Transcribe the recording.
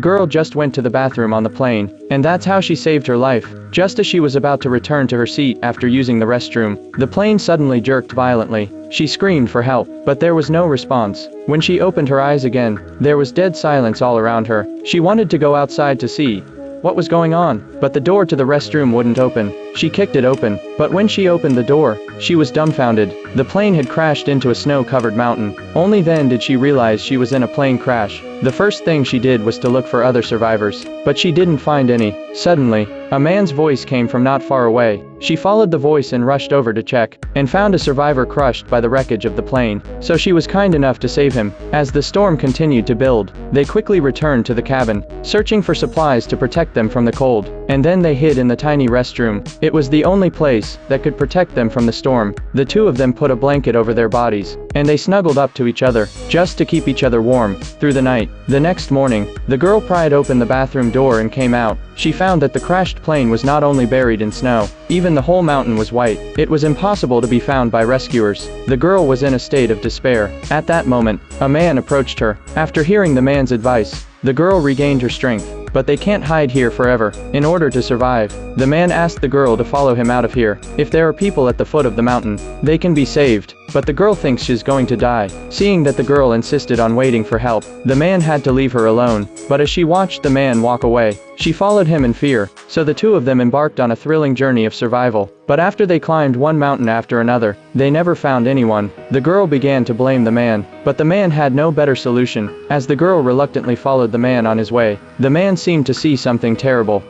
The girl just went to the bathroom on the plane, and that's how she saved her life. Just as she was about to return to her seat after using the restroom, the plane suddenly jerked violently. She screamed for help, but there was no response. When she opened her eyes again, there was dead silence all around her. She wanted to go outside to see what was going on, but the door to the restroom wouldn't open. She kicked it open, but when she opened the door, she was dumbfounded. The plane had crashed into a snow-covered mountain. Only then did she realize she was in a plane crash. The first thing she did was to look for other survivors, but she didn't find any. Suddenly, a man's voice came from not far away. She followed the voice and rushed over to check, and found a survivor crushed by the wreckage of the plane, so she was kind enough to save him. As the storm continued to build, they quickly returned to the cabin, searching for supplies to protect them from the cold, and then they hid in the tiny restroom. It was the only place that could protect them from the storm. The two of them put a blanket over their bodies, and they snuggled up to each other, just to keep each other warm, through the night. The next morning, the girl pried open the bathroom door and came out. She found that the crashed plane was not only buried in snow, even the whole mountain was white. It was impossible to be found by rescuers. The girl was in a state of despair. At that moment, a man approached her. After hearing the man's advice, the girl regained her strength. But they can't hide here forever. In order to survive, the man asked the girl to follow him out of here. If there are people at the foot of the mountain, they can be saved. But the girl thinks she's going to die. Seeing that the girl insisted on waiting for help, the man had to leave her alone. But as she watched the man walk away, she followed him in fear. So the two of them embarked on a thrilling journey of survival. But after they climbed one mountain after another, they never found anyone. The girl began to blame the man, but the man had no better solution. As the girl reluctantly followed the man on his way, the man seemed to see something terrible.